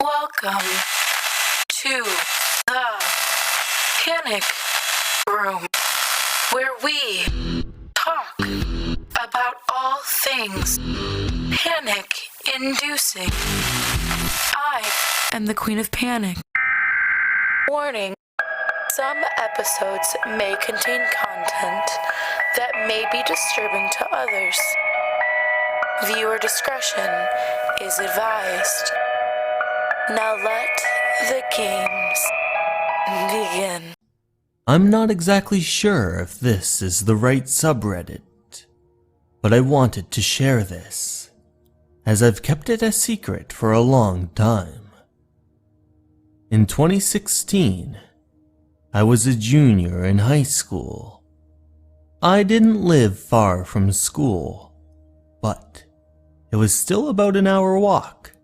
Welcome to the Panic Room, where we talk about all things panic-inducing. I am the Queen of Panic. Warning, some episodes may contain content that may be disturbing to others. Viewer discretion is advised. Now let the games begin. I'm not exactly sure if this is the right subreddit, but I wanted to share this, as I've kept it a secret for a long time. In 2016, I was a junior in high school. I didn't live far from school, but it was still about an hour walk.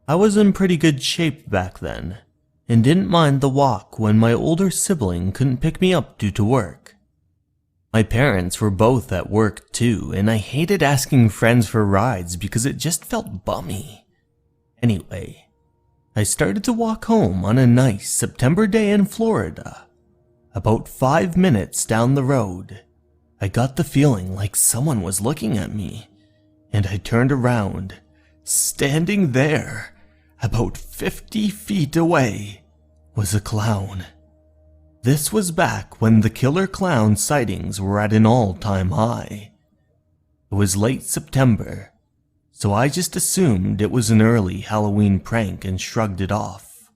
I was in pretty good shape back then, and didn't mind the walk when my older sibling couldn't pick me up due to work. My parents were both at work too, and I hated asking friends for rides because it just felt bummy. Anyway, I started to walk home on a nice September day in Florida. About 5 minutes down the road, I got the feeling like someone was looking at me, and I turned around. Standing there, about 50 feet away, was a clown. This was back when the killer clown sightings were at an all-time high. It was late September, so I just assumed it was an early Halloween prank and shrugged it off.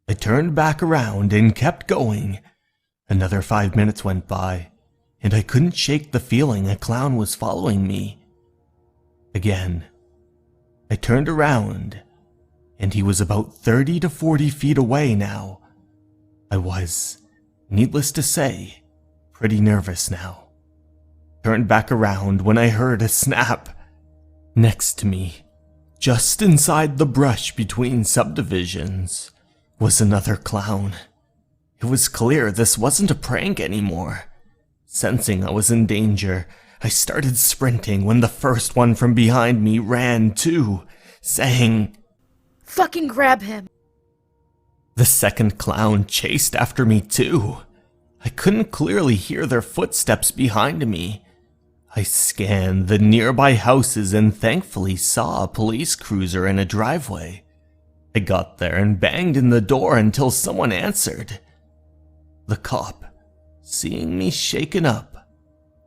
I turned back around and kept going. Another 5 minutes went by, and I couldn't shake the feeling a clown was following me. Again, I turned around, and he was about 30 to 40 feet away now. I was, needless to say, pretty nervous now. Turned back around when I heard a snap. Next to me, just inside the brush between subdivisions, was another clown. It was clear this wasn't a prank anymore. Sensing I was in danger, I started sprinting when the first one from behind me ran too, saying, "Fucking grab him!" The second clown chased after me too. I couldn't clearly hear their footsteps behind me. I scanned the nearby houses and thankfully saw a police cruiser in a driveway. I got there and banged in the door until someone answered. The cop, seeing me shaken up,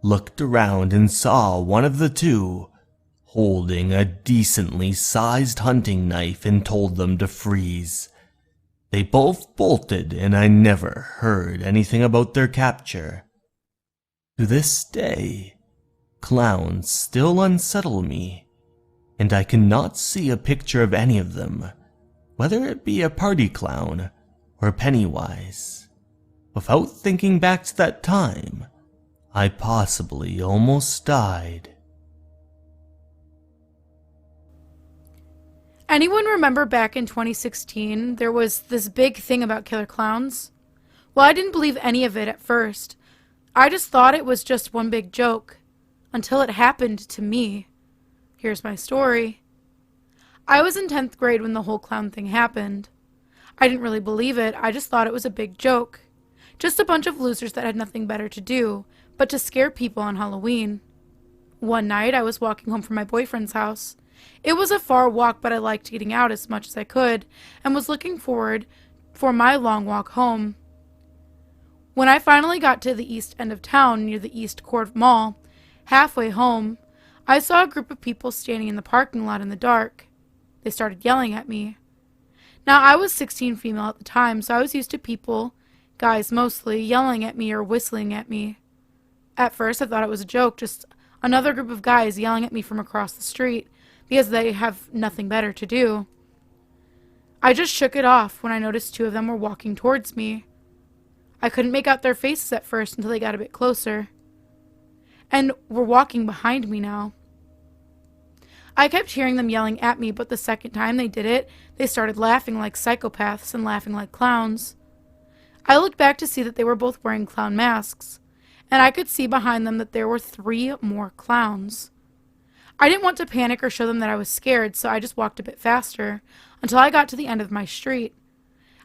looked around and saw one of the two holding a decently sized hunting knife and told them to freeze. They both bolted, and I never heard anything about their capture. To this day, clowns still unsettle me, and I cannot see a picture of any of them, whether it be a party clown or Pennywise. Without thinking back to that time, I possibly almost died. Anyone remember back in 2016, there was this big thing about killer clowns? Well, I didn't believe any of it at first. I just thought it was just one big joke, until it happened to me. Here's my story. I was in 10th grade when the whole clown thing happened. I didn't really believe it, I just thought it was a big joke. Just a bunch of losers that had nothing better to do but to scare people on Halloween. One night, I was walking home from my boyfriend's house. It was a far walk, but I liked getting out as much as I could, and was looking forward for my long walk home. When I finally got to the east end of town, near the East Court Mall, halfway home, I saw a group of people standing in the parking lot in the dark. They started yelling at me. Now, I was 16 female at the time, so I was used to people, guys mostly, yelling at me or whistling at me. At first, I thought it was a joke, just another group of guys yelling at me from across the street, because they have nothing better to do. I just shook it off when I noticed two of them were walking towards me. I couldn't make out their faces at first until they got a bit closer, and were walking behind me now. I kept hearing them yelling at me, but the second time they did it, they started laughing like psychopaths and laughing like clowns. I looked back to see that they were both wearing clown masks, and I could see behind them that there were 3 more clowns. I didn't want to panic or show them that I was scared, so I just walked a bit faster until I got to the end of my street.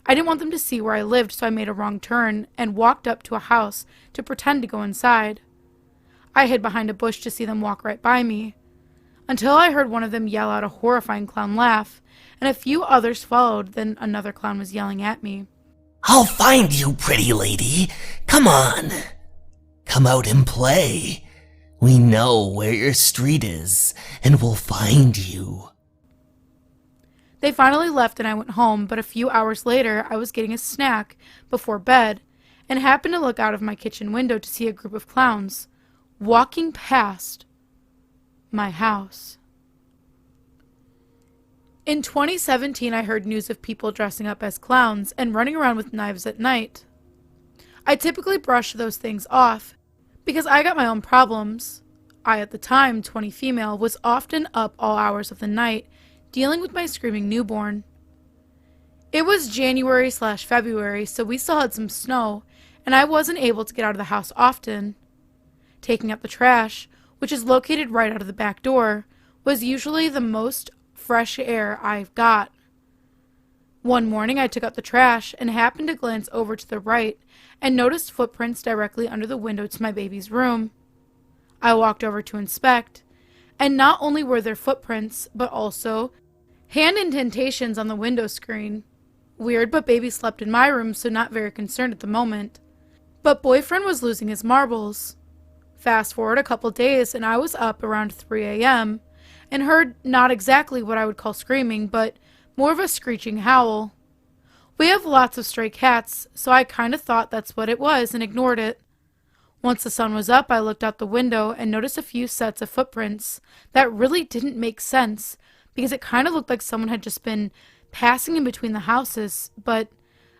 I didn't want them to see where I lived, so I made a wrong turn and walked up to a house to pretend to go inside. I hid behind a bush to see them walk right by me, until I heard one of them yell out a horrifying clown laugh, and a few others followed. Then another clown was yelling at me. "I'll find you, pretty lady. Come on. Come out and play. We know where your street is, and we'll find you." They finally left and I went home, but a few hours later I was getting a snack before bed and happened to look out of my kitchen window to see a group of clowns walking past my house. In 2017, I heard news of people dressing up as clowns and running around with knives at night. I typically brush those things off because I got my own problems. I, at the time, 20 female, was often up all hours of the night dealing with my screaming newborn. It was January/February, so we still had some snow, and I wasn't able to get out of the house often. Taking out the trash, which is located right out of the back door, was usually the most fresh air I've got. One morning I took out the trash and happened to glance over to the right and noticed footprints directly under the window to my baby's room. I walked over to inspect, and not only were there footprints, but also hand indentations on the window screen. Weird, but baby slept in my room, so not very concerned at the moment. But boyfriend was losing his marbles. Fast forward a couple days, and I was up around 3 a.m. and heard not exactly what I would call screaming, but more of a screeching howl. We have lots of stray cats, so I kind of thought that's what it was and ignored it. Once the sun was up, I looked out the window and noticed a few sets of footprints that really didn't make sense because it kind of looked like someone had just been passing in between the houses, but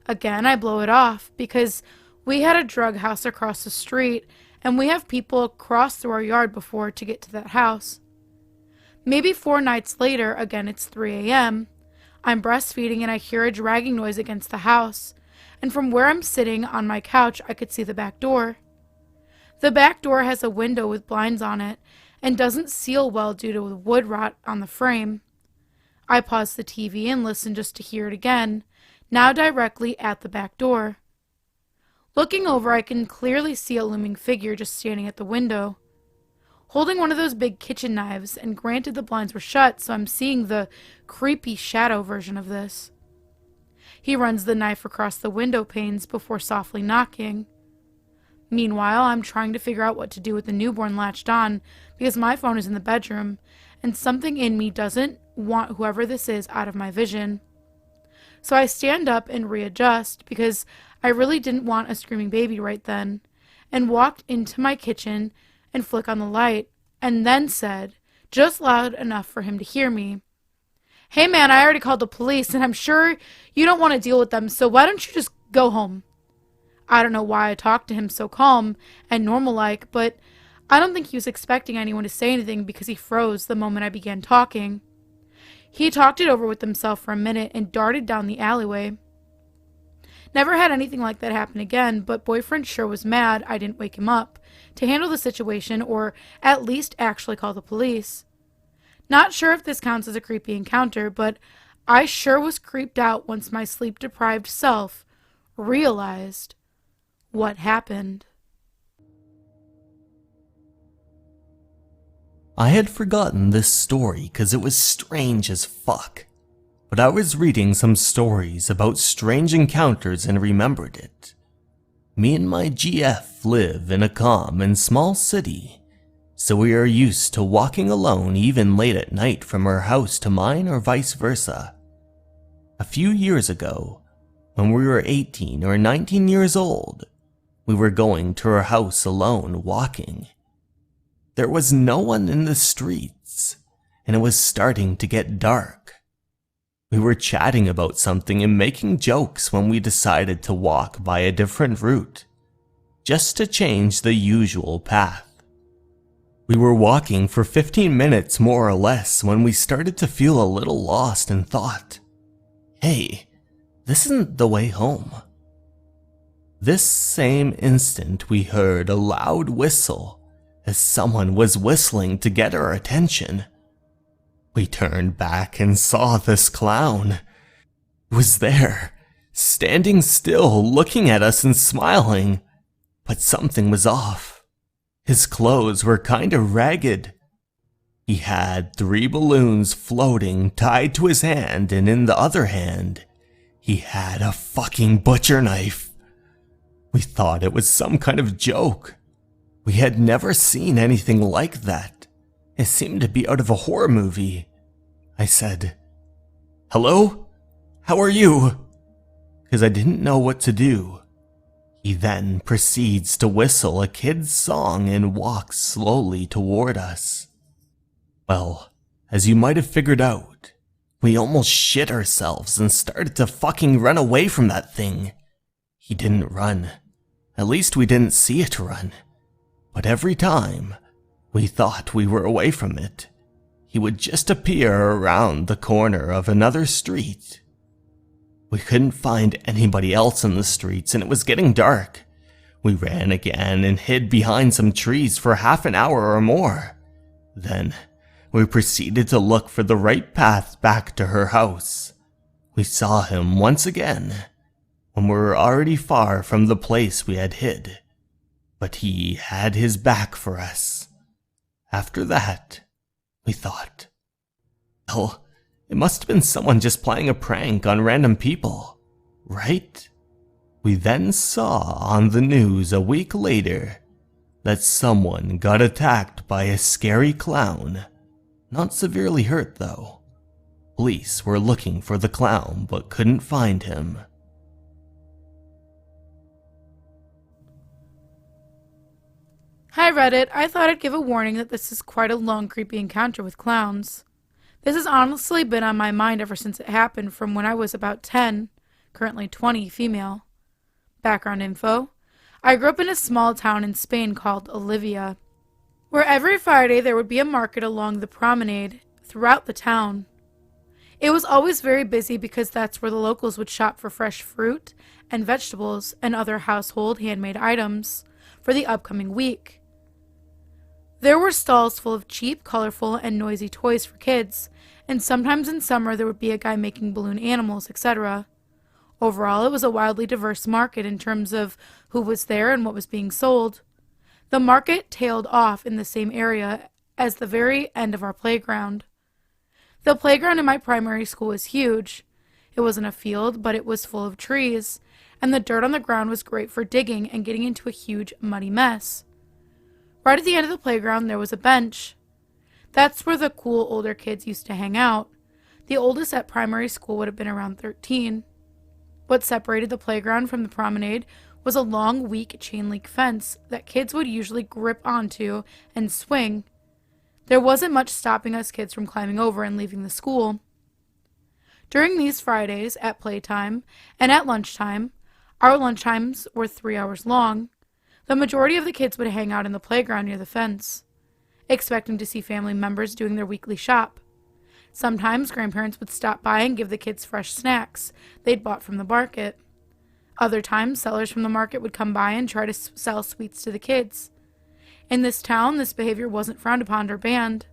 again, I blow it off because we had a drug house across the street and we have people cross through our yard before to get to that house. Maybe 4 nights later, again it's 3 a.m., I'm breastfeeding and I hear a dragging noise against the house, and from where I'm sitting on my couch, I could see the back door. The back door has a window with blinds on it and doesn't seal well due to the wood rot on the frame. I pause the TV and listen just to hear it again, now directly at the back door. Looking over, I can clearly see a looming figure just standing at the window, holding one of those big kitchen knives, and granted the blinds were shut, so I'm seeing the creepy shadow version of this. He runs the knife across the window panes before softly knocking. Meanwhile, I'm trying to figure out what to do with the newborn latched on because my phone is in the bedroom, and something in me doesn't want whoever this is out of my vision. So I stand up and readjust because I really didn't want a screaming baby right then, and walked into my kitchen and flick on the light, and then said, just loud enough for him to hear me, "Hey man, I already called the police, and I'm sure you don't want to deal with them, so why don't you just go home?" I don't know why I talked to him so calm and normal-like, but I don't think he was expecting anyone to say anything because he froze the moment I began talking. He talked it over with himself for a minute and darted down the alleyway. Never had anything like that happen again, but boyfriend sure was mad I didn't wake him up to handle the situation or at least actually call the police. Not sure if this counts as a creepy encounter, but I sure was creeped out once my sleep-deprived self realized what happened. I had forgotten this story because it was strange as fuck, but I was reading some stories about strange encounters and remembered it. Me and my GF live in a calm and small city, so we are used to walking alone even late at night from our house to mine or vice versa. A few years ago, when we were 18 or 19 years old, we were going to our house alone walking. There was no one in the streets, and it was starting to get dark. We were chatting about something and making jokes when we decided to walk by a different route, just to change the usual path. We were walking for 15 minutes more or less when we started to feel a little lost and thought, "Hey, this isn't the way home." This same instant we heard a loud whistle, as someone was whistling to get our attention. We turned back and saw this clown. He was there, standing still, looking at us and smiling. But something was off. His clothes were kind of ragged. He had 3 balloons floating tied to his hand, and in the other hand, he had a fucking butcher knife. We thought it was some kind of joke. We had never seen anything like that. It seemed to be out of a horror movie. I said, "Hello? How are you?" Because I didn't know what to do. He then proceeds to whistle a kid's song and walks slowly toward us. Well, as you might have figured out, we almost shit ourselves and started to fucking run away from that thing. He didn't run. At least we didn't see it run. But every time we thought we were away from it, he would just appear around the corner of another street. We couldn't find anybody else in the streets, and it was getting dark. We ran again and hid behind some trees for half an hour or more. Then we proceeded to look for the right path back to her house. We saw him once again when we were already far from the place we had hid, but he had his back for us. After that, we thought, well, it must have been someone just playing a prank on random people, right? We then saw on the news a week later that someone got attacked by a scary clown. Not severely hurt, though. Police were looking for the clown but couldn't find him. Hi Reddit, I thought I'd give a warning that this is quite a long, creepy encounter with clowns. This has honestly been on my mind ever since it happened from when I was about 10, currently 20, female. Background info. I grew up in a small town in Spain called Olivia, where every Friday there would be a market along the promenade throughout the town. It was always very busy because that's where the locals would shop for fresh fruit and vegetables and other household handmade items for the upcoming week. There were stalls full of cheap, colorful, and noisy toys for kids, and sometimes in summer there would be a guy making balloon animals, etc. Overall, it was a wildly diverse market in terms of who was there and what was being sold. The market tailed off in the same area as the very end of our playground. The playground in my primary school was huge. It wasn't a field, but it was full of trees, and the dirt on the ground was great for digging and getting into a huge, muddy mess. Right at the end of the playground, there was a bench. That's where the cool older kids used to hang out. The oldest at primary school would have been around 13. What separated the playground from the promenade was a long, weak chain-link fence that kids would usually grip onto and swing. There wasn't much stopping us kids from climbing over and leaving the school. During these Fridays, at playtime and at lunchtime, our lunchtimes were 3 hours long. The majority of the kids would hang out in the playground near the fence, expecting to see family members doing their weekly shop. Sometimes grandparents would stop by and give the kids fresh snacks they'd bought from the market. Other times, sellers from the market would come by and try to sell sweets to the kids. In this town, this behavior wasn't frowned upon or banned.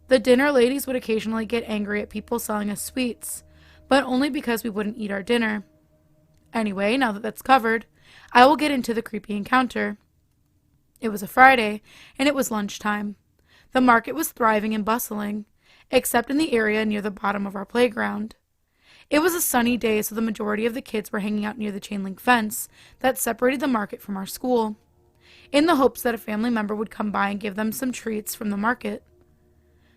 The dinner ladies would occasionally get angry at people selling us sweets, but only because we wouldn't eat our dinner. Anyway, now that that's covered, I will get into the creepy encounter. It was a Friday, and it was lunchtime. The market was thriving and bustling, except in the area near the bottom of our playground. It was a sunny day, so the majority of the kids were hanging out near the chain-link fence that separated the market from our school, in the hopes that a family member would come by and give them some treats from the market.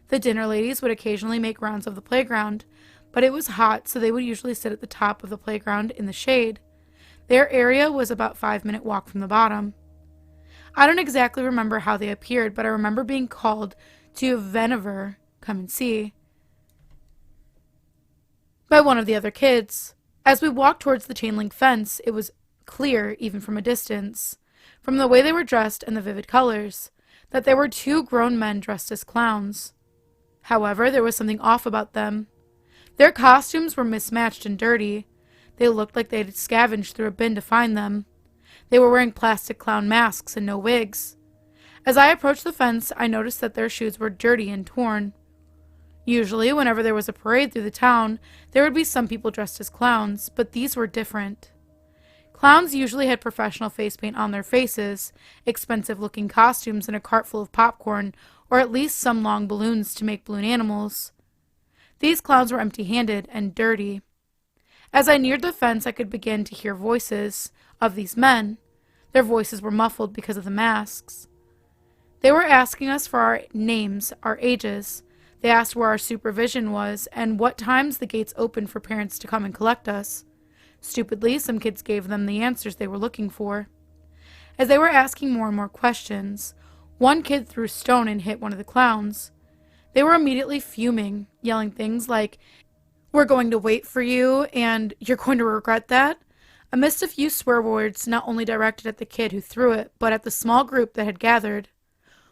The dinner ladies would occasionally make rounds of the playground, but it was hot, so they would usually sit at the top of the playground in the shade. Their area was about a 5-minute walk from the bottom. I don't exactly remember how they appeared, but I remember being called to Veniver, come and see, by one of the other kids. As we walked towards the chain-link fence, it was clear, even from a distance, from the way they were dressed and the vivid colors, that there were 2 grown men dressed as clowns. However, there was something off about them. Their costumes were mismatched and dirty. They looked like they had scavenged through a bin to find them. They were wearing plastic clown masks and no wigs. As I approached the fence, I noticed that their shoes were dirty and torn. Usually, whenever there was a parade through the town, there would be some people dressed as clowns, but these were different. Clowns usually had professional face paint on their faces, expensive-looking costumes, and a cart full of popcorn, or at least some long balloons to make balloon animals. These clowns were empty-handed and dirty. As I neared the fence, I could begin to hear voices of these men. Their voices were muffled because of the masks. They were asking us for our names, our ages. They asked where our supervision was and what times the gates opened for parents to come and collect us. Stupidly, some kids gave them the answers they were looking for. As they were asking more and more questions, one kid threw a stone and hit one of the clowns. They were immediately fuming, yelling things like, "We're going to wait for you," and "You're going to regret that," amidst a few swear words not only directed at the kid who threw it, but at the small group that had gathered.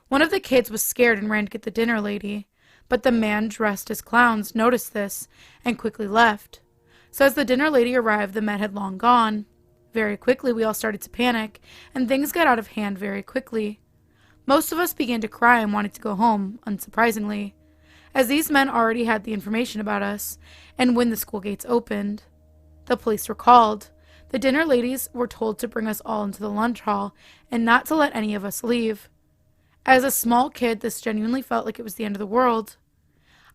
One of the kids was scared and ran to get the dinner lady, but the man dressed as clowns noticed this and quickly left. So as the dinner lady arrived, the men had long gone. Very quickly, we all started to panic, and things got out of hand very quickly. Most of us began to cry and wanted to go home, unsurprisingly, as these men already had the information about us, and when the school gates opened. The police were called. The dinner ladies were told to bring us all into the lunch hall, and not to let any of us leave. As a small kid, this genuinely felt like it was the end of the world.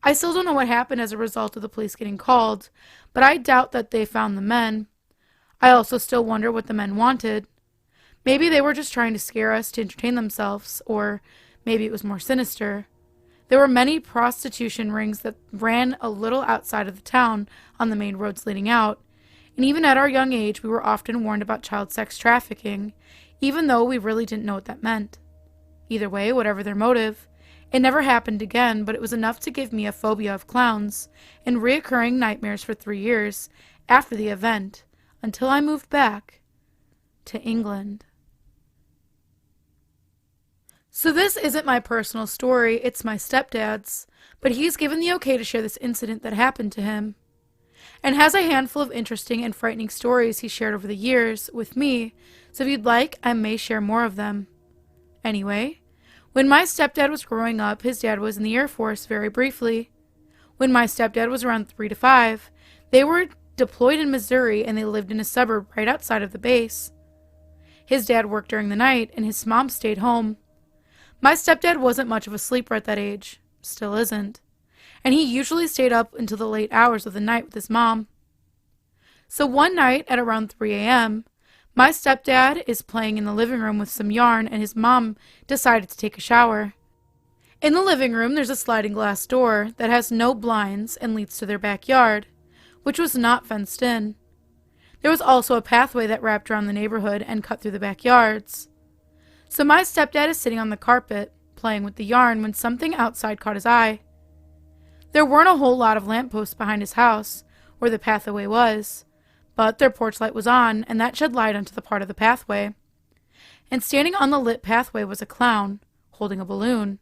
I still don't know what happened as a result of the police getting called, but I doubt that they found the men. I also still wonder what the men wanted. Maybe they were just trying to scare us to entertain themselves, or maybe it was more sinister. There were many prostitution rings that ran a little outside of the town on the main roads leading out, and even at our young age we were often warned about child sex trafficking, even though we really didn't know what that meant. Either way, whatever their motive, it never happened again, but it was enough to give me a phobia of clowns and reoccurring nightmares for 3 years after the event, until I moved back to England. So this isn't my personal story, it's my stepdad's, but he's given the okay to share this incident that happened to him, and has a handful of interesting and frightening stories he shared over the years with me, so if you'd like, I may share more of them. Anyway, when my stepdad was growing up, his dad was in the Air Force very briefly. When my stepdad was around 3 to 5, they were deployed in Missouri and they lived in a suburb right outside of the base. His dad worked during the night and his mom stayed home. My stepdad wasn't much of a sleeper at that age, still isn't, and he usually stayed up until the late hours of the night with his mom. So one night at around 3 a.m., my stepdad is playing in the living room with some yarn and his mom decided to take a shower. In the living room, there's a sliding glass door that has no blinds and leads to their backyard, which was not fenced in. There was also a pathway that wrapped around the neighborhood and cut through the backyards. So my stepdad is sitting on the carpet, playing with the yarn, when something outside caught his eye. There weren't a whole lot of lampposts behind his house, where the pathway was, but their porch light was on, and that shed light onto the part of the pathway. And standing on the lit pathway was a clown, holding a balloon.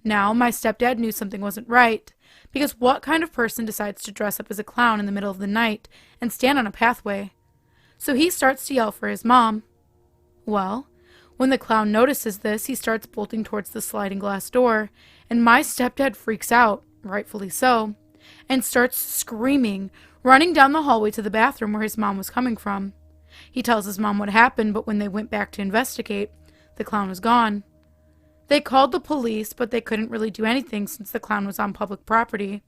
Now, my stepdad knew something wasn't right, because what kind of person decides to dress up as a clown in the middle of the night and stand on a pathway? So he starts to yell for his mom. Well, when the clown notices this, he starts bolting towards the sliding glass door, and my stepdad freaks out, rightfully so, and starts screaming, running down the hallway to the bathroom where his mom was coming from. He tells his mom what happened, but when they went back to investigate, the clown was gone. They called the police, but they couldn't really do anything since the clown was on public property,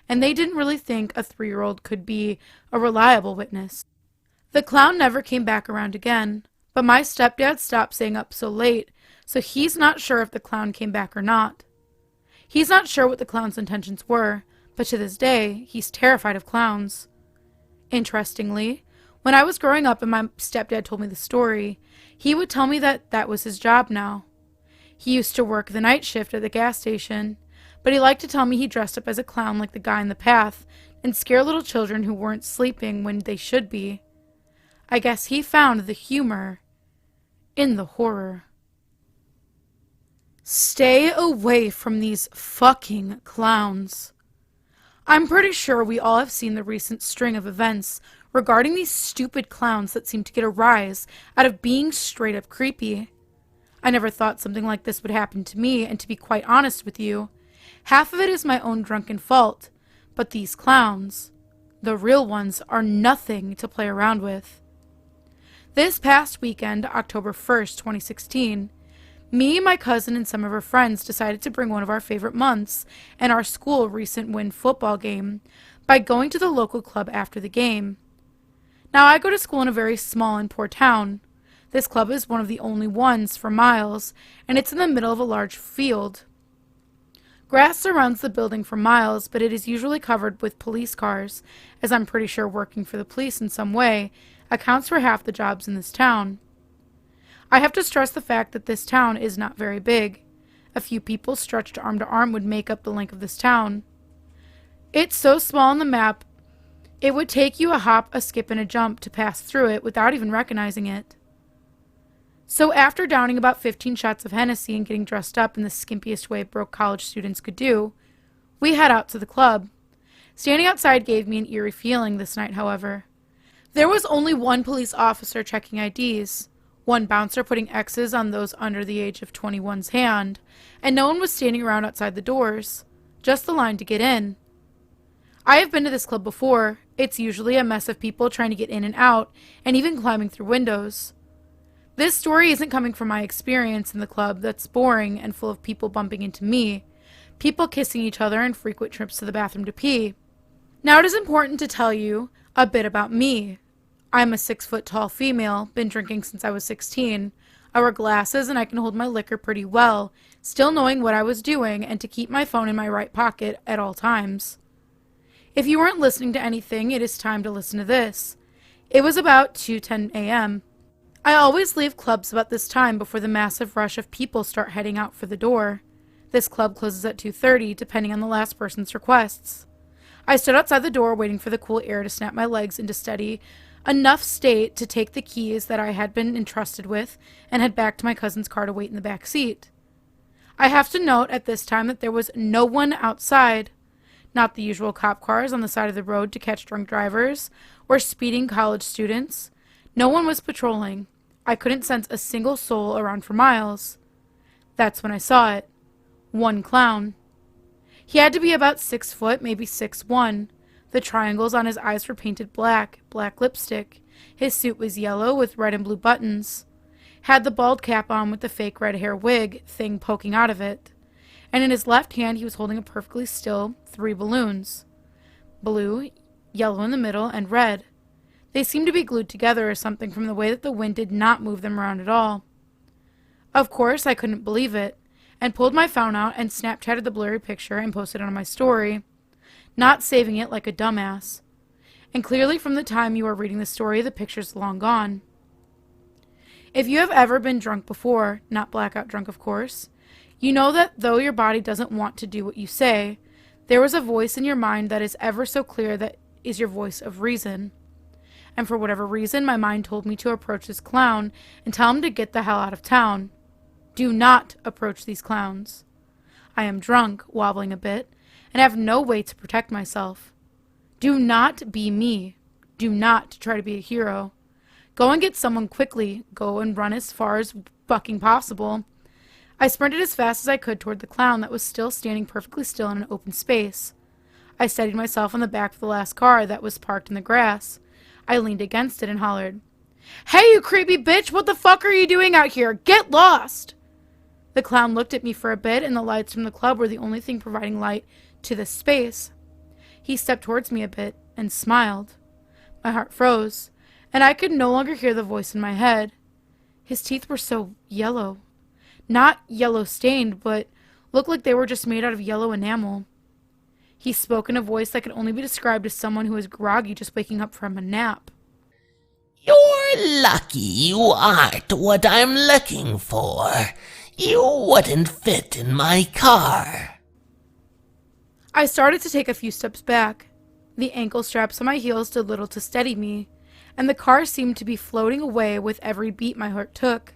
and they didn't really think a 3-year-old could be a reliable witness. The clown never came back around again, but my stepdad stopped staying up so late, so he's not sure if the clown came back or not. He's not sure what the clown's intentions were, but to this day, he's terrified of clowns. Interestingly, when I was growing up and my stepdad told me the story, he would tell me that that was his job now. He used to work the night shift at the gas station, but he liked to tell me he dressed up as a clown like the guy in the path and scare little children who weren't sleeping when they should be. I guess he found the humor in the horror. Stay away from these fucking clowns. I'm pretty sure we all have seen the recent string of events regarding these stupid clowns that seem to get a rise out of being straight up creepy. I never thought something like this would happen to me, and to be quite honest with you, half of it is my own drunken fault, but these clowns, the real ones, are nothing to play around with. This past weekend, October 1st, 2016, me, my cousin, and some of her friends decided to bring one of our favorite months and our school recent win football game by going to the local club after the game. Now, I go to school in a very small and poor town. This club is one of the only ones for miles, and it's in the middle of a large field. Grass surrounds the building for miles, but it is usually covered with police cars, as I'm pretty sure working for the police in some way accounts for half the jobs in this town. I have to stress the fact that this town is not very big. A few people stretched arm to arm would make up the length of this town. It's so small on the map, it would take you a hop, a skip, and a jump to pass through it without even recognizing it. So after downing about 15 shots of Hennessy and getting dressed up in the skimpiest way broke college students could do, we head out to the club. Standing outside gave me an eerie feeling this night, however. There was only one police officer checking IDs, one bouncer putting X's on those under the age of 21's hand, and no one was standing around outside the doors, just the line to get in. I have been to this club before. It's usually a mess of people trying to get in and out, and even climbing through windows. This story isn't coming from my experience in the club that's boring and full of people bumping into me, people kissing each other, and frequent trips to the bathroom to pee. Now it is important to tell you a bit about me. I'm a 6-foot-tall female, been drinking since I was 16. I wear glasses and I can hold my liquor pretty well, still knowing what I was doing and to keep my phone in my right pocket at all times. If you weren't listening to anything, it is time to listen to this. It was about 2:10 a.m. I always leave clubs about this time before the massive rush of people start heading out for the door. This club closes at 2:30, depending on the last person's requests. I stood outside the door waiting for the cool air to snap my legs into steady enough state to take the keys that I had been entrusted with and head back to my cousin's car to wait in the back seat. I have to note at this time that there was no one outside. Not the usual cop cars on the side of the road to catch drunk drivers or speeding college students. No one was patrolling. I couldn't sense a single soul around for miles. That's when I saw it. One clown. He had to be about 6 foot, maybe 6'1". The triangles on his eyes were painted black lipstick. His suit was yellow with red and blue buttons. Had the bald cap on with the fake red hair wig thing poking out of it. And in his left hand he was holding a perfectly still 3 balloons. Blue, yellow in the middle, and red. They seemed to be glued together or something from the way that the wind did not move them around at all. Of course, I couldn't believe it, and pulled my phone out and Snapchatted the blurry picture and posted it on my story, not saving it like a dumbass. And clearly from the time you are reading the story, the picture's long gone. If you have ever been drunk before, not blackout drunk of course, you know that though your body doesn't want to do what you say, there was a voice in your mind that is ever so clear that is your voice of reason. And for whatever reason, my mind told me to approach this clown and tell him to get the hell out of town. Do not approach these clowns. I am drunk, wobbling a bit, and have no way to protect myself. Do not be me. Do not try to be a hero. Go and get someone quickly. Go and run as far as fucking possible. I sprinted as fast as I could toward the clown that was still standing perfectly still in an open space. I steadied myself on the back of the last car that was parked in the grass. I leaned against it and hollered, "Hey, you creepy bitch! What the fuck are you doing out here? Get lost!" The clown looked at me for a bit, and the lights from the club were the only thing providing light to this space. He stepped towards me a bit and smiled. My heart froze, and I could no longer hear the voice in my head. His teeth were so yellow. Not yellow-stained, but looked like they were just made out of yellow enamel. He spoke in a voice that could only be described as someone who is groggy just waking up from a nap. "You're lucky you aren't what I'm looking for. You wouldn't fit in my car." I started to take a few steps back. The ankle straps on my heels did little to steady me, and the car seemed to be floating away with every beat my heart took.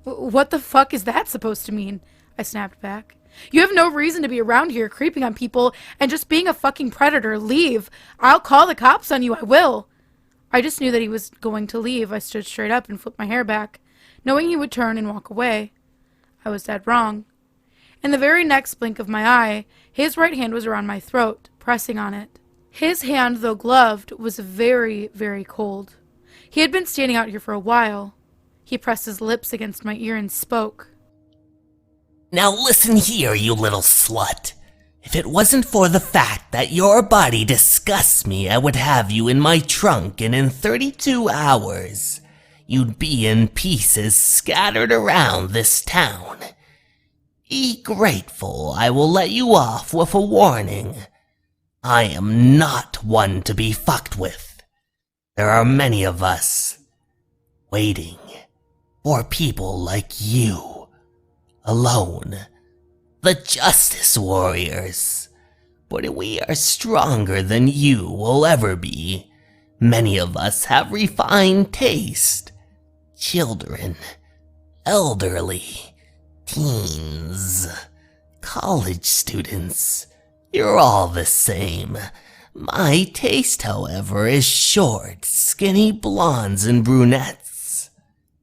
"What the fuck is that supposed to mean?" I snapped back. "You have no reason to be around here creeping on people and just being a fucking predator. Leave. I'll call the cops on you, I will." I just knew that he was going to leave. I stood straight up and flipped my hair back, knowing he would turn and walk away. I was dead wrong. In the very next blink of my eye, his right hand was around my throat, pressing on it. His hand, though gloved, was very, very cold. He had been standing out here for a while. He pressed his lips against my ear and spoke. Now listen here, you little slut. If it wasn't for the fact that your body disgusts me, I would have you in my trunk, and in 32 hours, you'd be in pieces scattered around this town. Be grateful I will let you off with a warning. I am not one to be fucked with. There are many of us waiting for people like you, alone. The Justice Warriors. But we are stronger than you will ever be. Many of us have refined taste. Children, elderly, teens, college students. You're all the same. My taste, however, is short, skinny blondes and brunettes.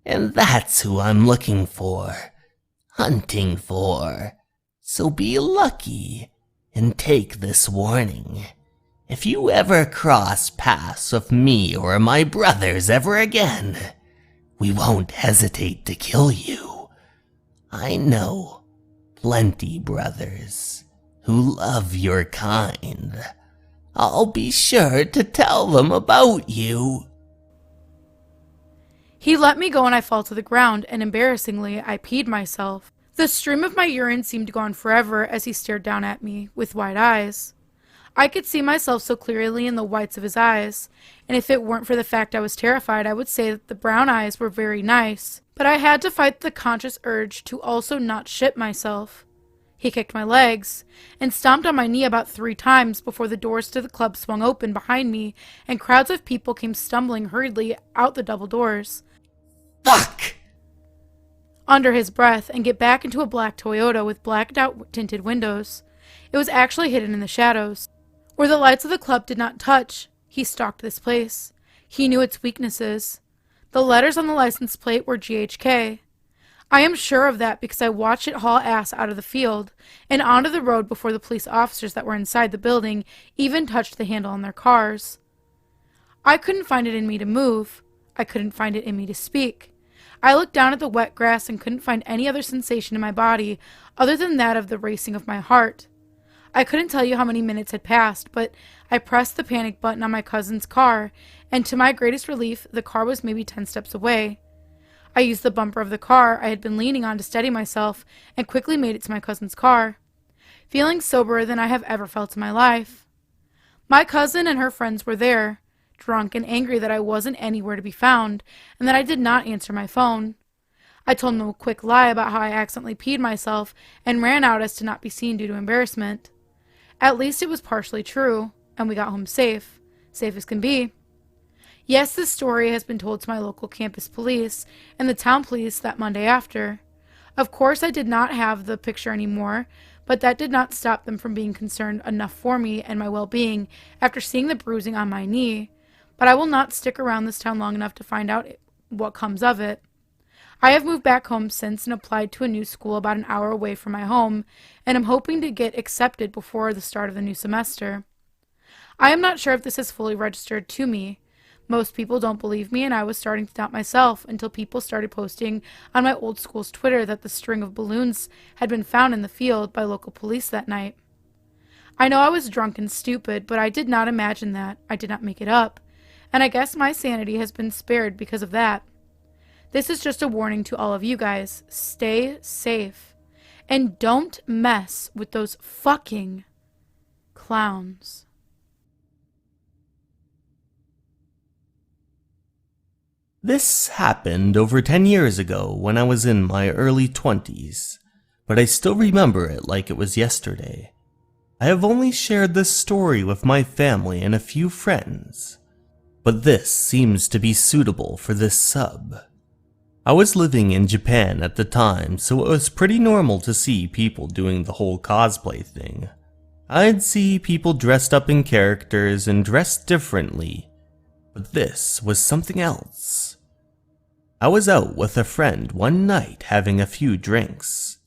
And that's who I'm looking for, hunting for. So be lucky and take this warning. If you ever cross paths with me or my brothers ever again, we won't hesitate to kill you. I know plenty brothers who love your kind. I'll be sure to tell them about you. He let me go and I fell to the ground, and embarrassingly, I peed myself. The stream of my urine seemed to go on forever as he stared down at me with wide eyes. I could see myself so clearly in the whites of his eyes, and if it weren't for the fact I was terrified, I would say that the brown eyes were very nice. But I had to fight the conscious urge to also not shit myself. He kicked my legs and stomped on my knee about 3 times before the doors to the club swung open behind me and crowds of people came stumbling hurriedly out the double doors. Fuck! Under his breath, and get back into a black Toyota with blacked out tinted windows. It was actually hidden in the shadows. Where the lights of the club did not touch, he stalked this place. He knew its weaknesses. The letters on the license plate were GHK. I am sure of that because I watched it haul ass out of the field and onto the road before the police officers that were inside the building even touched the handle on their cars. I couldn't find it in me to move. I couldn't find it in me to speak. I looked down at the wet grass and couldn't find any other sensation in my body other than that of the racing of my heart. I couldn't tell you how many minutes had passed, but I pressed the panic button on my cousin's car, and to my greatest relief, the car was maybe 10 steps away. I used the bumper of the car I had been leaning on to steady myself and quickly made it to my cousin's car, feeling soberer than I have ever felt in my life. My cousin and her friends were there, drunk and angry that I wasn't anywhere to be found, and that I did not answer my phone. I told them a quick lie about how I accidentally peed myself and ran out as to not be seen due to embarrassment. At least it was partially true, and we got home safe as can be. Yes, this story has been told to my local campus police and the town police that Monday after. Of course, I did not have the picture anymore, but that did not stop them from being concerned enough for me and my well-being after seeing the bruising on my knee. But I will not stick around this town long enough to find out what comes of it. I have moved back home since and applied to a new school about an hour away from my home, and am hoping to get accepted before the start of the new semester. I am not sure if this is fully registered to me. Most people don't believe me, and I was starting to doubt myself until people started posting on my old school's Twitter that the string of balloons had been found in the field by local police that night. I know I was drunk and stupid, but I did not imagine that. I did not make it up. And I guess my sanity has been spared because of that. This is just a warning to all of you guys. Stay safe. And don't mess with those fucking clowns. This happened over 10 years ago when I was in my early 20s, but I still remember it like it was yesterday. I have only shared this story with my family and a few friends, but this seems to be suitable for this sub. I was living in Japan at the time, so it was pretty normal to see people doing the whole cosplay thing. I'd see people dressed up in characters and dressed differently, but this was something else. I was out with a friend one night having a few drinks.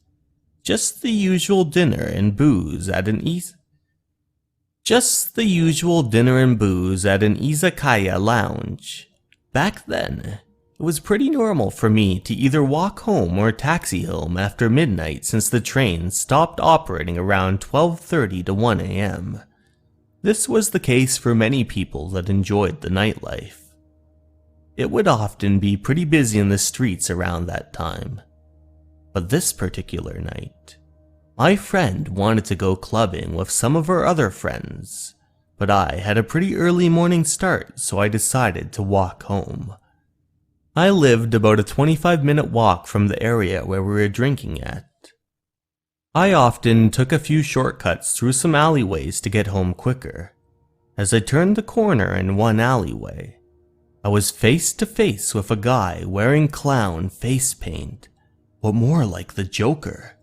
Just the usual dinner and booze at an izakaya lounge. Back then, it was pretty normal for me to either walk home or taxi home after midnight since the train stopped operating around 12:30 to 1 a.m. This was the case for many people that enjoyed the nightlife. It would often be pretty busy in the streets around that time. But this particular night, my friend wanted to go clubbing with some of her other friends, but I had a pretty early morning start, so I decided to walk home. I lived about a 25-minute walk from the area where we were drinking at. I often took a few shortcuts through some alleyways to get home quicker. As I turned the corner in one alleyway, I was face to face with a guy wearing clown face paint, but more like the Joker.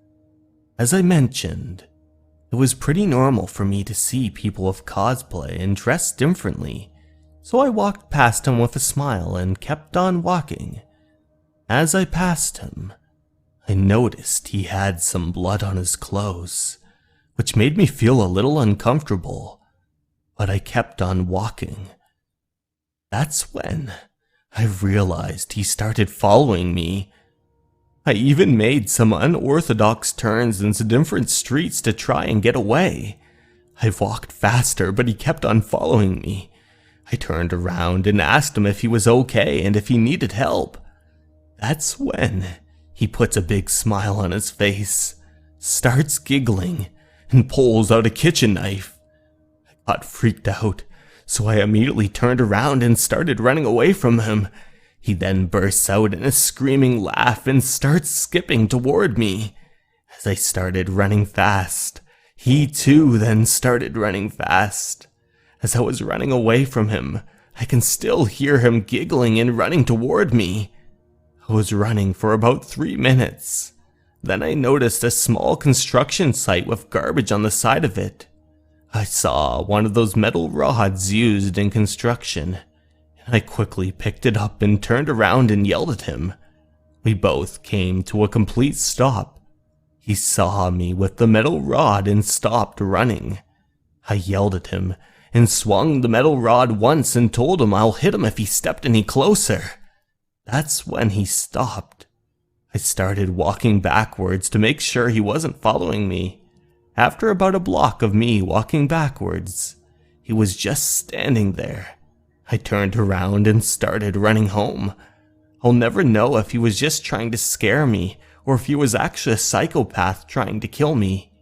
As I mentioned, it was pretty normal for me to see people with cosplay and dressed differently, so I walked past him with a smile and kept on walking. As I passed him, I noticed he had some blood on his clothes, which made me feel a little uncomfortable, but I kept on walking. That's when I realized he started following me. I even made some unorthodox turns into different streets to try and get away. I walked faster, but he kept on following me. I turned around and asked him if he was okay and if he needed help. That's when he puts a big smile on his face, starts giggling, and pulls out a kitchen knife. I got freaked out, so I immediately turned around and started running away from him. He then bursts out in a screaming laugh and starts skipping toward me. As I started running fast, he too then started running fast. As I was running away from him, I can still hear him giggling and running toward me. I was running for about 3 minutes. Then I noticed a small construction site with garbage on the side of it. I saw one of those metal rods used in construction, and I quickly picked it up and turned around and yelled at him. We both came to a complete stop. He saw me with the metal rod and stopped running. I yelled at him and swung the metal rod once and told him I'll hit him if he stepped any closer. That's when he stopped. I started walking backwards to make sure he wasn't following me. After about a block of me walking backwards, he was just standing there. I turned around and started running home. I'll never know if he was just trying to scare me or if he was actually a psychopath trying to kill me.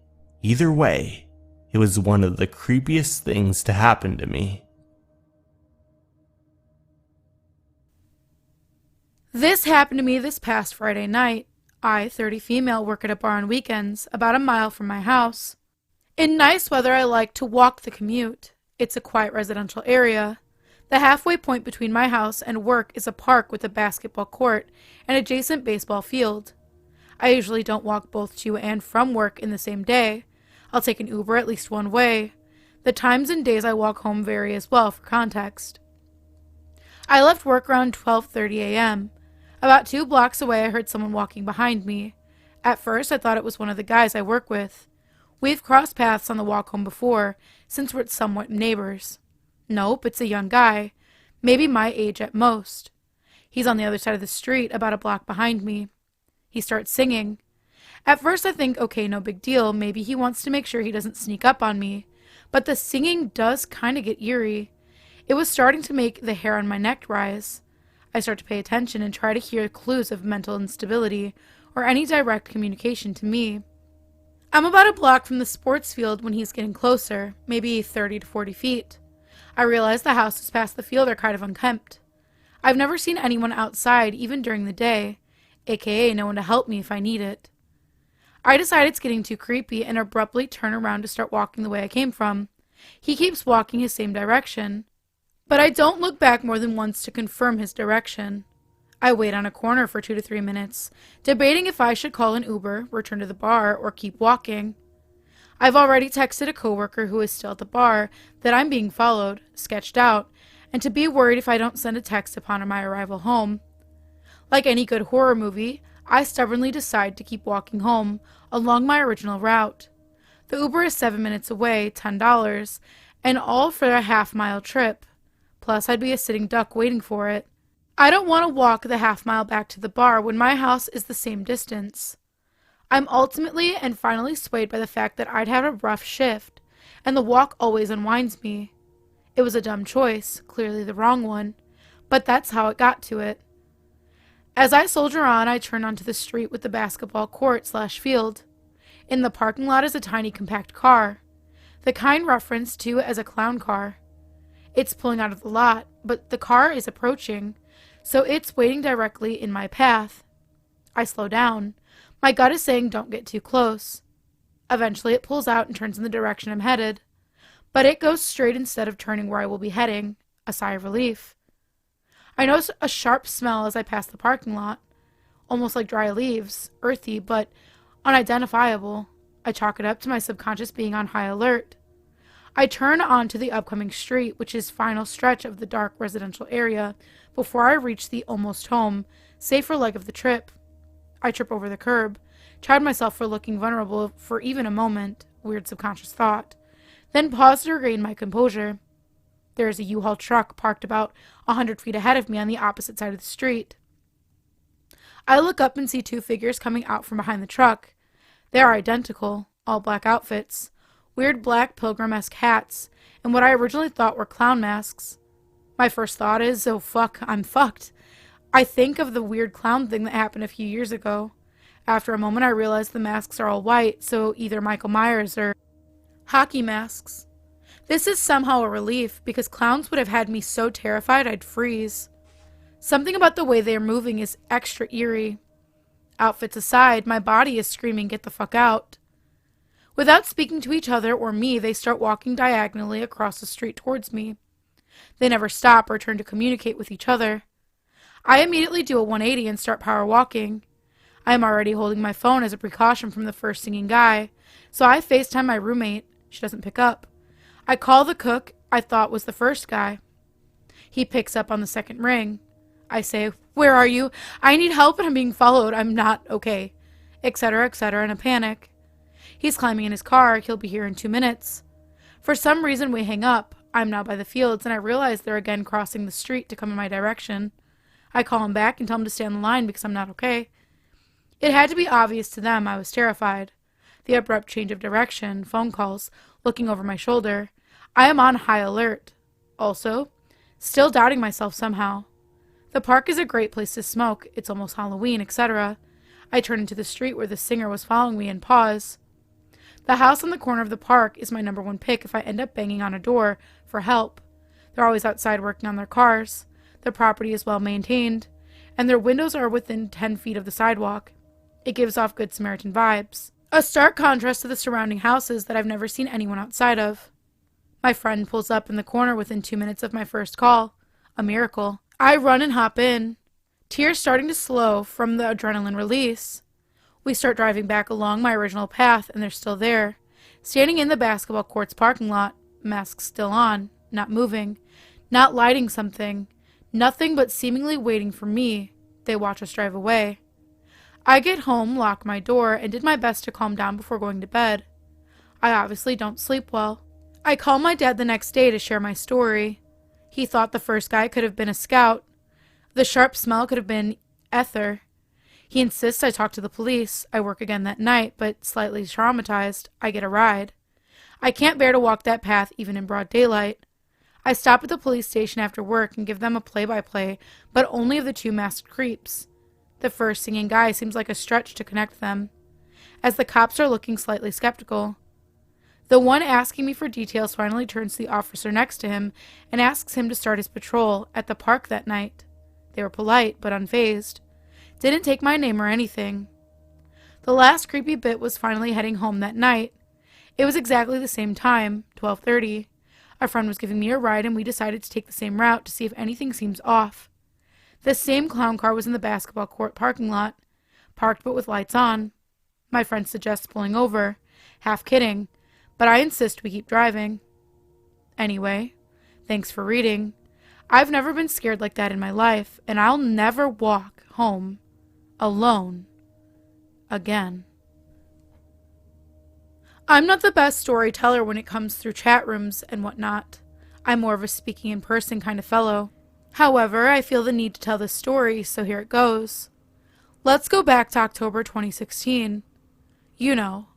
Either way, it was one of the creepiest things to happen to me. This happened to me this past Friday night. I, 30 female, work at a bar on weekends, about a mile from my house. In nice weather, I like to walk the commute. It's a quiet residential area. The halfway point between my house and work is a park with a basketball court and adjacent baseball field. I usually don't walk both to and from work in the same day. I'll take an Uber at least one way. The times and days I walk home vary as well for context. I left work around 12:30 a.m. About 2 blocks away, I heard someone walking behind me. At first, I thought it was one of the guys I work with. We've crossed paths on the walk home before, since we're somewhat neighbors. Nope, it's a young guy, maybe my age at most. He's on the other side of the street, about a block behind me. He starts singing. At first, I think, okay, no big deal, maybe he wants to make sure he doesn't sneak up on me. But the singing does kind of get eerie. It was starting to make the hair on my neck rise. I start to pay attention and try to hear clues of mental instability or any direct communication to me. I'm about a block from the sports field when he's getting closer, maybe 30 to 40 feet. I realize the houses past the field are kind of unkempt. I've never seen anyone outside even during the day, aka no one to help me if I need it. I decide it's getting too creepy and abruptly turn around to start walking the way I came from. He keeps walking his same direction, but I don't look back more than once to confirm his direction. I wait on a corner for 2 to 3 minutes, debating if I should call an Uber, return to the bar, or keep walking. I've already texted a coworker who is still at the bar that I'm being followed, sketched out, and to be worried if I don't send a text upon my arrival home. Like any good horror movie, I stubbornly decide to keep walking home along my original route. The Uber is 7 minutes away, $10, and all for a half-mile trip. Plus, I'd be a sitting duck waiting for it. I don't want to walk the half-mile back to the bar when my house is the same distance. I'm ultimately and finally swayed by the fact that I'd had a rough shift, and the walk always unwinds me. It was a dumb choice, clearly the wrong one, but that's how it got to it. As I soldier on, I turn onto the street with the basketball court/field. In the parking lot is a tiny compact car, the kind referenced to as a clown car. It's pulling out of the lot, but the car is approaching, so it's waiting directly in my path. I slow down. My gut is saying don't get too close. Eventually it pulls out and turns in the direction I'm headed, but it goes straight instead of turning where I will be heading. A sigh of relief. I notice a sharp smell as I pass the parking lot, almost like dry leaves, earthy but unidentifiable. I chalk it up to my subconscious being on high alert. I turn onto the upcoming street, which is final stretch of the dark residential area, before I reach the almost home, safer leg of the trip. I trip over the curb, chide myself for looking vulnerable for even a moment, weird subconscious thought, then pause to regain my composure. There is a U-Haul truck parked about 100 feet ahead of me on the opposite side of the street. I look up and see two figures coming out from behind the truck. They are identical, all black outfits, weird black pilgrim-esque hats, and what I originally thought were clown masks. My first thought is, oh fuck, I'm fucked. I think of the weird clown thing that happened a few years ago. After a moment I realize the masks are all white, so either Michael Myers or hockey masks. This is somehow a relief, because clowns would have had me so terrified I'd freeze. Something about the way they are moving is extra eerie. Outfits aside, my body is screaming, get the fuck out. Without speaking to each other or me, they start walking diagonally across the street towards me. They never stop or turn to communicate with each other. I immediately do a 180 and start power walking. I am already holding my phone as a precaution from the first singing guy, so I FaceTime my roommate. She doesn't pick up. I call the cook I thought was the first guy. He picks up on the second ring. I say, "Where are you? I need help and I'm being followed. I'm not okay," etc., in a panic. He's climbing in his car. He'll be here in 2 minutes. For some reason, we hang up. I'm now by the fields, and I realize they're again crossing the street to come in my direction. I call him back and tell him to stay on the line because I'm not okay. It had to be obvious to them I was terrified. The abrupt change of direction, phone calls, looking over my shoulder. I am on high alert. Also, still doubting myself somehow. The park is a great place to smoke. It's almost Halloween, etc. I turn into the street where the singer was following me and pause. The house on the corner of the park is my number one pick if I end up banging on a door for help. They're always outside working on their cars. The property is well maintained, and their windows are within 10 feet of the sidewalk. It gives off Good Samaritan vibes. A stark contrast to the surrounding houses that I've never seen anyone outside of. My friend pulls up in the corner within 2 minutes of my first call. A miracle. I run and hop in, tears starting to slow from the adrenaline release. We start driving back along my original path, and they're still there, standing in the basketball court's parking lot, masks still on, not moving, not lighting something, nothing but seemingly waiting for me. They watch us drive away. I get home, lock my door, and did my best to calm down before going to bed. I obviously don't sleep well. I call my dad the next day to share my story. He thought the first guy could have been a scout. The sharp smell could have been ether. He insists I talk to the police. I work again that night, but slightly traumatized, I get a ride. I can't bear to walk that path even in broad daylight. I stop at the police station after work and give them a play-by-play, but only of the two masked creeps. The first singing guy seems like a stretch to connect them, as the cops are looking slightly skeptical. The one asking me for details finally turns to the officer next to him and asks him to start his patrol at the park that night. They were polite, but unfazed. Didn't take my name or anything. The last creepy bit was finally heading home that night. It was exactly the same time, 12:30. A friend was giving me a ride and we decided to take the same route to see if anything seems off. The same clown car was in the basketball court parking lot, parked but with lights on. My friend suggests pulling over, half kidding, but I insist we keep driving. Anyway, thanks for reading. I've never been scared like that in my life, and I'll never walk home. Alone. Again. I'm not the best storyteller when it comes through chat rooms and whatnot. I'm more of a speaking in person kind of fellow. However, I feel the need to tell this story, so here it goes. Let's go back to October 2016. You know,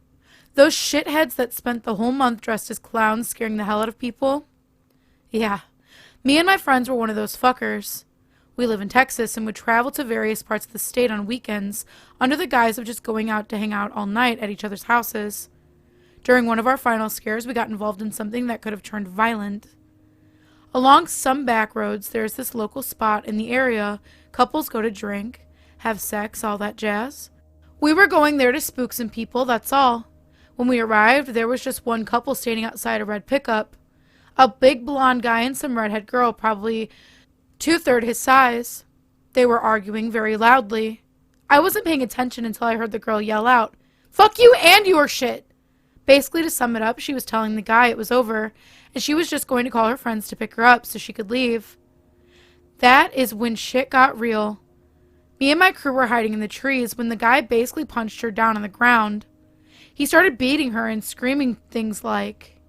those shitheads that spent the whole month dressed as clowns scaring the hell out of people? Yeah, me and my friends were one of those fuckers. We live in Texas and would travel to various parts of the state on weekends under the guise of just going out to hang out all night at each other's houses. During one of our final scares, we got involved in something that could have turned violent. Along some back roads, there's this local spot in the area. Couples go to drink, have sex, all that jazz. We were going there to spook some people, that's all. When we arrived, there was just one couple standing outside a red pickup. A big blonde guy and some redhead girl, probably 2/3 his size. They were arguing very loudly. I wasn't paying attention until I heard the girl yell out, "Fuck you and your shit!" Basically, to sum it up, she was telling the guy it was over, and she was just going to call her friends to pick her up so she could leave. That is when shit got real. Me and my crew were hiding in the trees when the guy basically punched her down on the ground. He started beating her and screaming things like,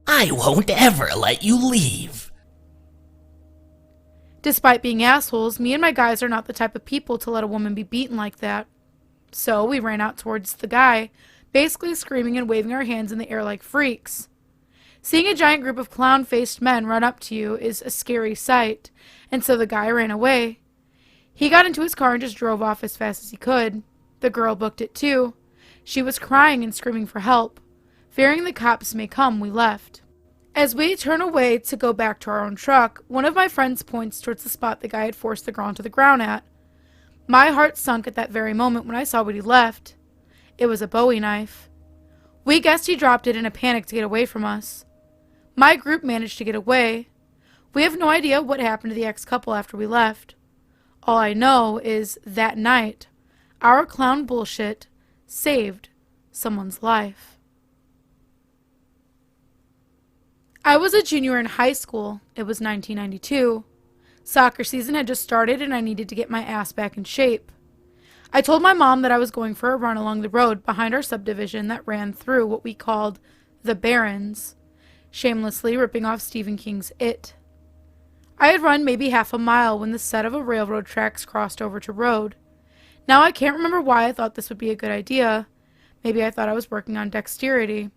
"I won't ever let you leave." Despite being assholes, me and my guys are not the type of people to let a woman be beaten like that. So we ran out towards the guy, basically screaming and waving our hands in the air like freaks. Seeing a giant group of clown-faced men run up to you is a scary sight, and so the guy ran away. He got into his car and just drove off as fast as he could. The girl booked it too. She was crying and screaming for help. Fearing the cops may come, we left. As we turn away to go back to our own truck, one of my friends points towards the spot the guy had forced the girl onto the ground at. My heart sunk at that very moment when I saw what he left. It was a Bowie knife. We guessed he dropped it in a panic to get away from us. My group managed to get away. We have no idea what happened to the ex-couple after we left. All I know is that night, our clown bullshit saved someone's life. I was a junior in high school. It was 1992. Soccer season had just started and I needed to get my ass back in shape. I told my mom that I was going for a run along the road behind our subdivision that ran through what we called the Barrens, shamelessly ripping off Stephen King's It. I had run maybe half a mile when the set of a railroad tracks crossed over to road. Now I can't remember why I thought this would be a good idea. Maybe I thought I was working on dexterity.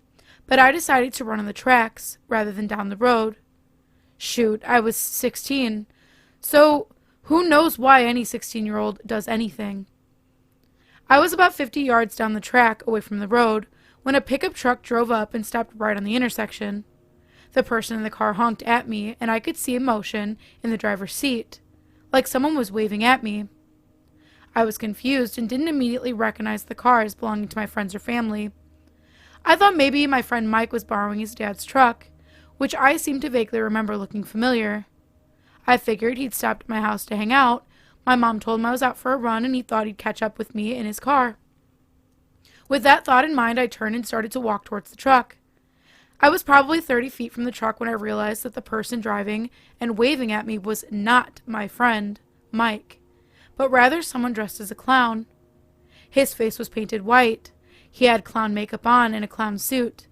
But I decided to run on the tracks rather than down the road. Shoot, I was 16. So who knows why any 16-year-old does anything. I was about 50 yards down the track away from the road when a pickup truck drove up and stopped right on the intersection. The person in the car honked at me, and I could see emotion in the driver's seat, like someone was waving at me. I was confused and didn't immediately recognize the car as belonging to my friends or family. I thought maybe my friend Mike was borrowing his dad's truck, which I seemed to vaguely remember looking familiar. I figured he'd stopped at my house to hang out. My mom told him I was out for a run and he thought he'd catch up with me in his car. With that thought in mind, I turned and started to walk towards the truck. I was probably 30 feet from the truck when I realized that the person driving and waving at me was not my friend, Mike, but rather someone dressed as a clown. His face was painted white. He had clown makeup on and a clown suit.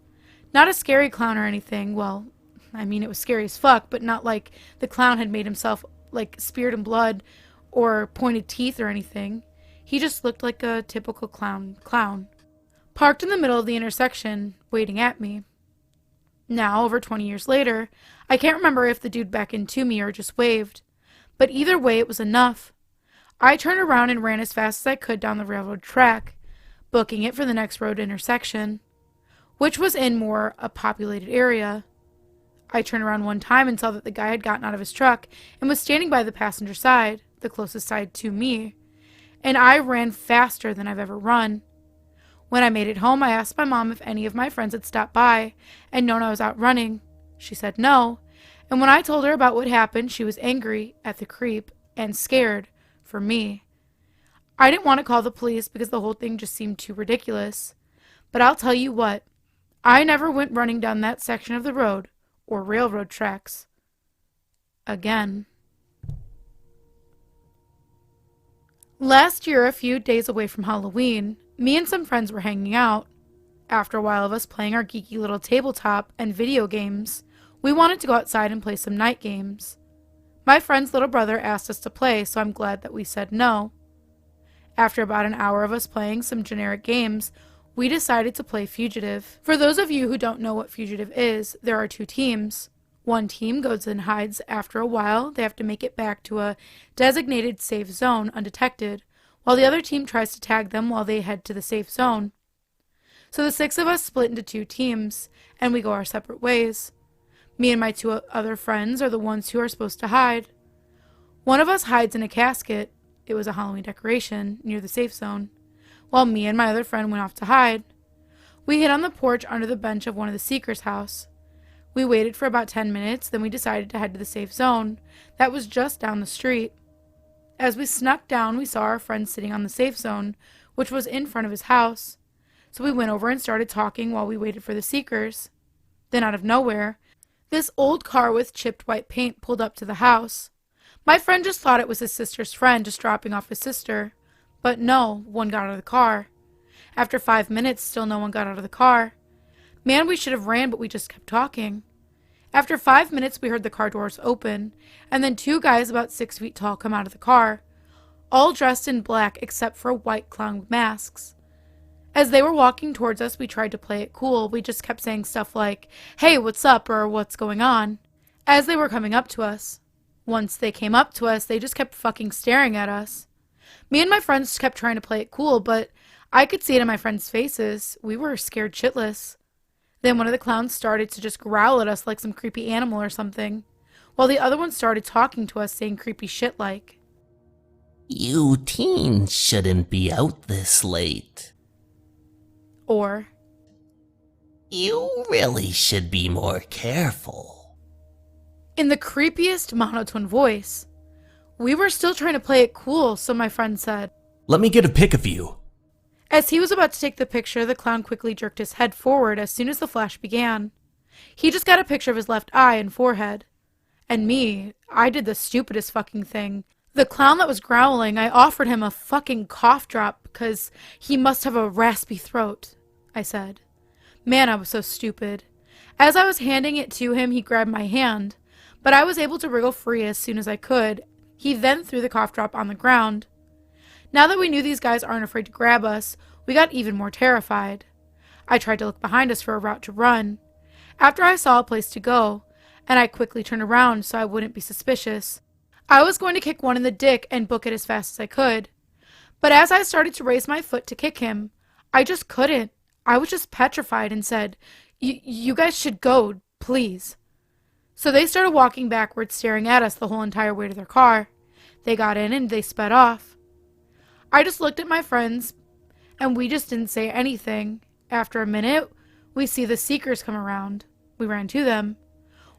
Not a scary clown or anything. Well, I mean, it was scary as fuck, but not like the clown had made himself like speared in blood or pointed teeth or anything. He just looked like a typical clown. Parked in the middle of the intersection, waiting at me. Now, over 20 years later, I can't remember if the dude beckoned to me or just waved. But either way, it was enough. I turned around and ran as fast as I could down the railroad track, booking it for the next road intersection, which was in more a populated area. I turned around one time and saw that the guy had gotten out of his truck and was standing by the passenger side, the closest side to me, and I ran faster than I've ever run. When I made it home, I asked my mom if any of my friends had stopped by and known I was out running. She said no, and when I told her about what happened, she was angry at the creep and scared for me. I didn't want to call the police because the whole thing just seemed too ridiculous. But I'll tell you what, I never went running down that section of the road or railroad tracks again. Last year, a few days away from Halloween, me and some friends were hanging out. After a while of us playing our geeky little tabletop and video games, we wanted to go outside and play some night games. My friend's little brother asked us to play, so I'm glad that we said no. After about an hour of us playing some generic games, we decided to play Fugitive. For those of you who don't know what Fugitive is, there are two teams. One team goes and hides. After a while, they have to make it back to a designated safe zone undetected, while the other team tries to tag them while they head to the safe zone. So the 6 of us split into 2 teams, and we go our separate ways. Me and my 2 other friends are the ones who are supposed to hide. One of us hides in a casket. It was a Halloween decoration near the safe zone, while me and my other friend went off to hide. We hid on the porch under the bench of one of the seekers' house. We waited for about 10 minutes, then we decided to head to the safe zone. That was just down the street. As we snuck down, we saw our friend sitting on the safe zone, which was in front of his house. So we went over and started talking while we waited for the seekers. Then out of nowhere, this old car with chipped white paint pulled up to the house. My friend just thought it was his sister's friend just dropping off his sister. But no, one got out of the car. After 5 minutes, still no one got out of the car. Man, we should have ran, but we just kept talking. After 5 minutes, we heard the car doors open, and then 2 guys about 6 feet tall come out of the car, all dressed in black except for white clown masks. As they were walking towards us, we tried to play it cool. We just kept saying stuff like, "Hey, what's up?" or "What's going on?" as they were coming up to us. Once they came up to us, they just kept fucking staring at us. Me and my friends kept trying to play it cool, but I could see it in my friends' faces. We were scared shitless. Then one of the clowns started to just growl at us like some creepy animal or something, while the other one started talking to us saying creepy shit like, "You teens shouldn't be out this late." or, "You really should be more careful." in the creepiest monotone voice. We were still trying to play it cool, so my friend said, Let me get a pic of you. As he was about to take the picture, the clown quickly jerked his head forward as soon as the flash began. He just got a picture of his left eye and forehead. And me, I did the stupidest fucking thing. The clown that was growling, I offered him a fucking cough drop because he must have a raspy throat, I said. Man, I was so stupid. As I was handing it to him, he grabbed my hand, but I was able to wriggle free as soon as I could. He then threw the cough drop on the ground. Now that we knew these guys aren't afraid to grab us, we got even more terrified. I tried to look behind us for a route to run. After I saw a place to go, and I quickly turned around so I wouldn't be suspicious, I was going to kick one in the dick and book it as fast as I could. But as I started to raise my foot to kick him, I just couldn't. I was just petrified and said, You guys should go, please. So they started walking backwards, staring at us the whole entire way to their car. They got in and they sped off. I just looked at my friends, and we just didn't say anything. After a minute, we see the seekers come around. We ran to them.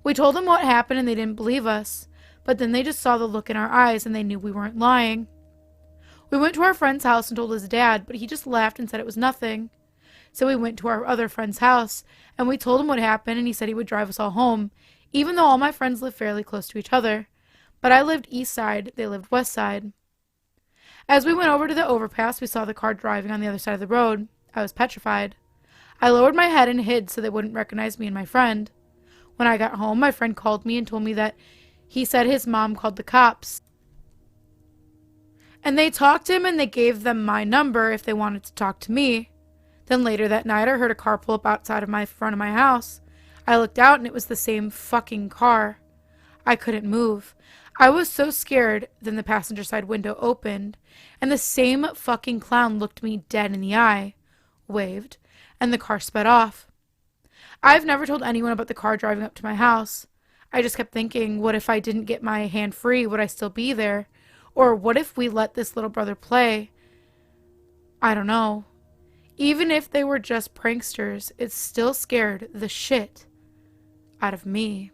We told them what happened, and they didn't believe us. But then they just saw the look in our eyes, and they knew we weren't lying. We went to our friend's house and told his dad, but he just laughed and said it was nothing. So we went to our other friend's house, and we told him what happened, and he said he would drive us all home, even though all my friends lived fairly close to each other. But I lived east side, they lived west side. As we went over to the overpass, we saw the car driving on the other side of the road. I was petrified. I lowered my head and hid so they wouldn't recognize me and my friend. When I got home, my friend called me and told me that he said his mom called the cops. And they talked to him and they gave them my number if they wanted to talk to me. Then later that night, I heard a car pull up outside of my front of my house. I looked out and it was the same fucking car. I couldn't move. I was so scared. Then the passenger side window opened, and the same fucking clown looked me dead in the eye, waved, and the car sped off. I've never told anyone about the car driving up to my house. I just kept thinking, what if I didn't get my hand free? Would I still be there? Or what if we let this little brother play? I don't know. Even if they were just pranksters, it still scared the shit out of me.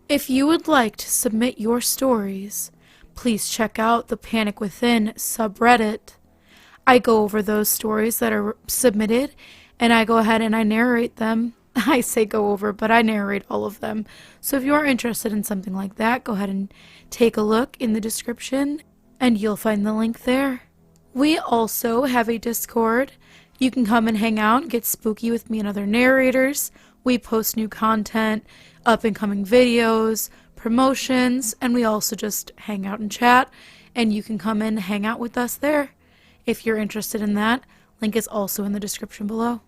If you would like to submit your stories, please check out the Panic Within subreddit. I go over those stories that are submitted, and I go ahead and I narrate them. I say go over, but I narrate all of them. So if you are interested in something like that, go ahead and take a look in the description and you'll find the link there. We also have a Discord. You can come and hang out and get spooky with me and other narrators. We post new content, up and coming videos, promotions, and we also just hang out and chat, and you can come and hang out with us there. If you're interested in that, link is also in the description below.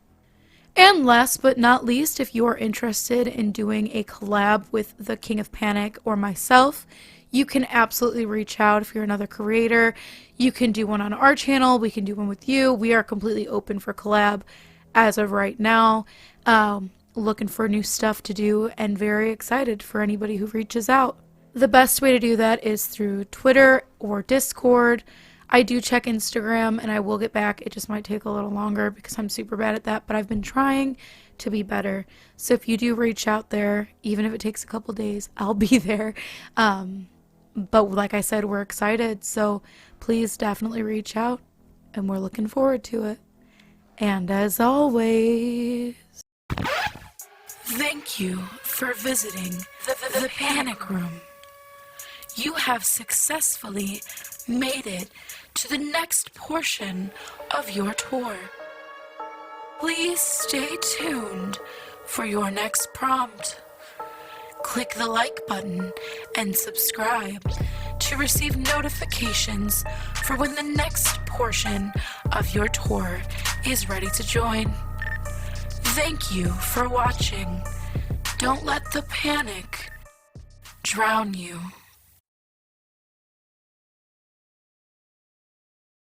And last but not least, if you are interested in doing a collab with the King of Panic or myself, you can absolutely reach out. If you're another creator, you can do one on our channel, we can do one with you. We are completely open for collab as of right now. Looking for new stuff to do and very excited for anybody who reaches out. The best way to do that is through Twitter or Discord. I do check Instagram and I will get back. It just might take a little longer because I'm super bad at that, but I've been trying to be better. So if you do reach out there, even if it takes a couple days, I'll be there. But like I said, we're excited. So please definitely reach out and we're looking forward to it. And as always, thank you for visiting the Panic Room. You have successfully made it to the next portion of your tour. Please stay tuned for your next prompt. Click the like button and subscribe to receive notifications for when the next portion of your tour is ready to join. Thank you for watching. Don't let the panic drown you.